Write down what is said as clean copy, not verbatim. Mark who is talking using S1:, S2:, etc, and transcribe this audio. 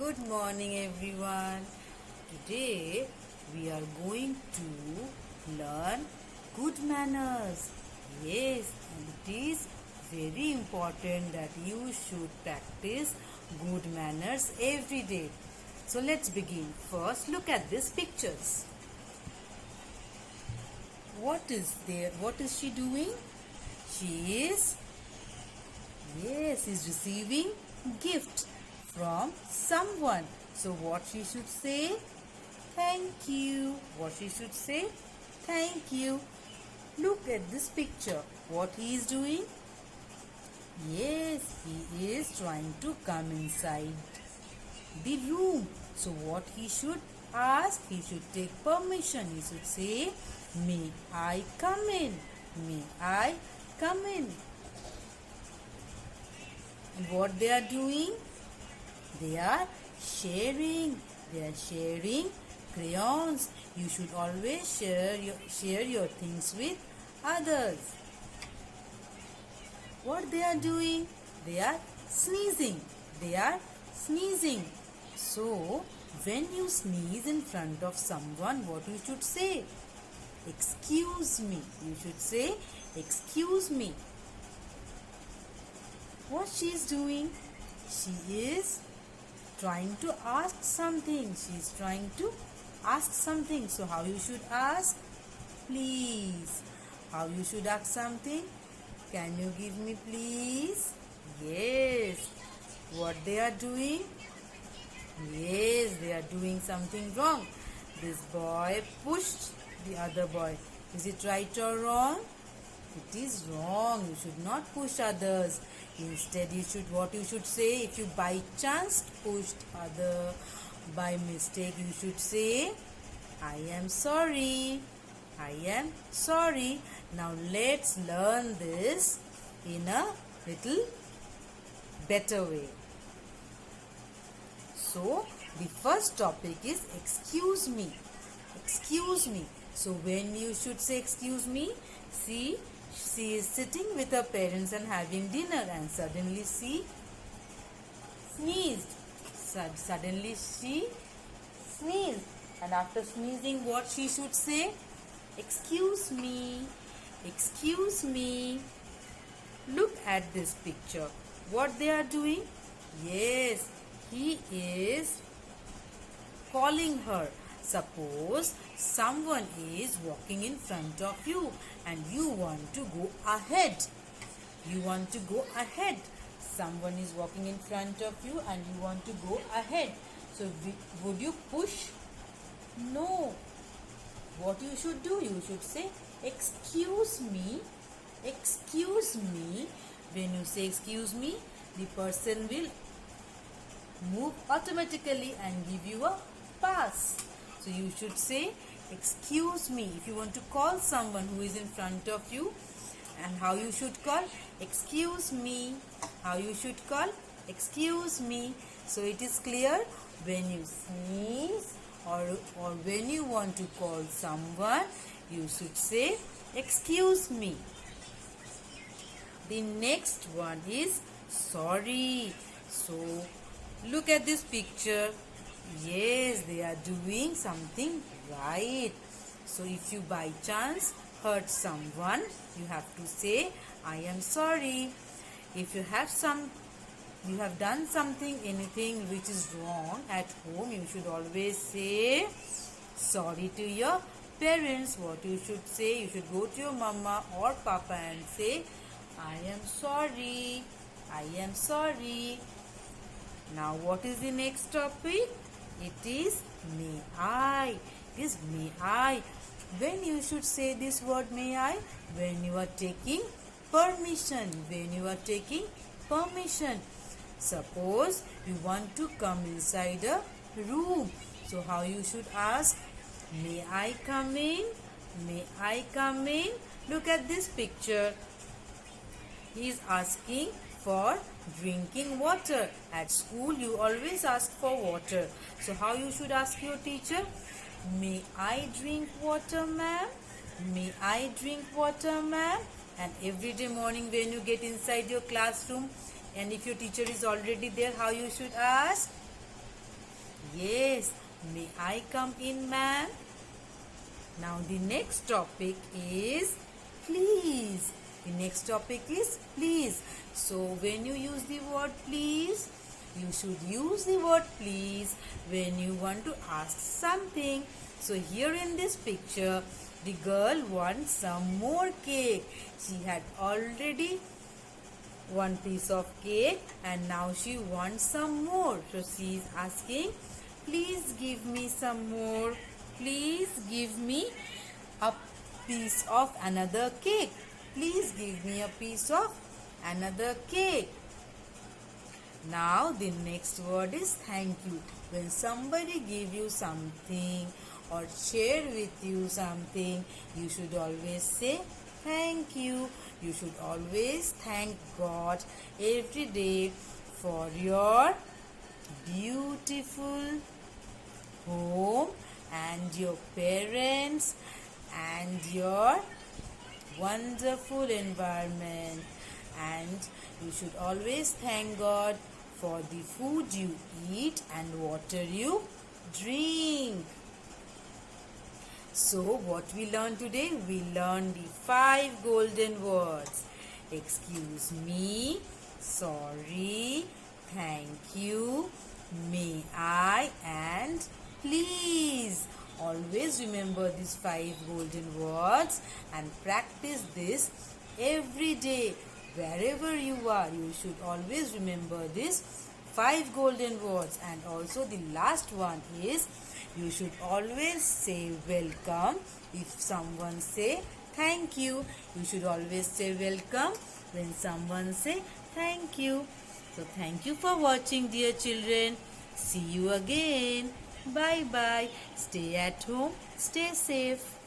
S1: Good morning, everyone. Today we are going to learn good manners. Yes, and it is very important that you should practice good manners every day. So let's begin. First, look at these pictures. What is there? What is she doing? She is, yes, is receiving gift from someone. So what she should say? Thank you. What she should say? Thank you. Look at this picture. What he is doing? Yes, he is trying to come inside the room. So what he should ask? He should take permission. He should say, may I come in? May I come in? And what they are doing? They are sharing. They are sharing crayons. You should always share your things with others. What they are doing? They are sneezing. They are sneezing. So, when you sneeze in front of someone, what you should say? Excuse me. You should say, excuse me. What she is doing? She is trying to ask something. She is trying to ask something. So how you should ask? Please. How you should ask something? Can you give me please? Yes. What they are doing? Yes, they are doing something wrong. This boy pushed the other boy. Is it right or wrong? It is wrong. You should not push others. Instead, what you should say, if you by chance pushed other by mistake, you should say, I am sorry. I am sorry. Now let's learn this in a little better way. So, the first topic is excuse me. Excuse me. So, when you should say excuse me, see, she is sitting with her parents and having dinner, and suddenly she sneezed. Suddenly she sneezed. And after sneezing, what she should say? Excuse me. Excuse me. Look at this picture. What they are doing? Yes, he is calling her. Suppose someone is walking in front of you and you want to go ahead. You want to go ahead. Someone is walking in front of you and you want to go ahead. So would you push? No. What you should do? You should say, excuse me. Excuse me. When you say excuse me, the person will move automatically and give you a pass. So you should say, excuse me. If you want to call someone who is in front of you, and how you should call? Excuse me. How you should call? Excuse me. So it is clear, when you sneeze or when you want to call someone, you should say, excuse me. The next one is sorry. So look at this picture. Yes, they are doing something right. So if you by chance hurt someone, you have to say, I am sorry. If you have done something, anything which is wrong at home, you should always say sorry to your parents. What you should say? You should go to your mama or papa and say, I am sorry. I am sorry. Now what is the next topic? It is may I. It is may I. When you should say this word may I? When you are taking permission. When you are taking permission. Suppose you want to come inside a room. So how you should ask? May I come in? May I come in? Look at this picture. He is asking for drinking water. At school, you always ask for water. So how you should ask your teacher? May I drink water, ma'am? May I drink water, ma'am? And every day morning when you get inside your classroom, and if your teacher is already there, how you should ask? Yes. May I come in, ma'am? Now the next topic is please. The next topic is please. So when you use the word please, you should use the word please when you want to ask something. So here in this picture, the girl wants some more cake. She had already one piece of cake and now she wants some more. So she is asking, please give me some more. Please give me a piece of another cake. Please give me a piece of another cake. Now the next word is thank you. When somebody give you something or share with you something, you should always say thank you. You should always thank God every day for your beautiful home and your parents and your wonderful environment. And you should always thank God for the food you eat and water you drink. So what we learned today? We learned the 5 golden words. Excuse me, sorry, thank you, may I, and please. Always remember these 5 golden words and practice this every day. Wherever you are, you should always remember these 5 golden words. And also the last one is, you should always say welcome. If someone say thank you, you should always say welcome when someone say thank you. So thank you for watching, dear children. See you again. Bye bye. Stay at home. Stay safe.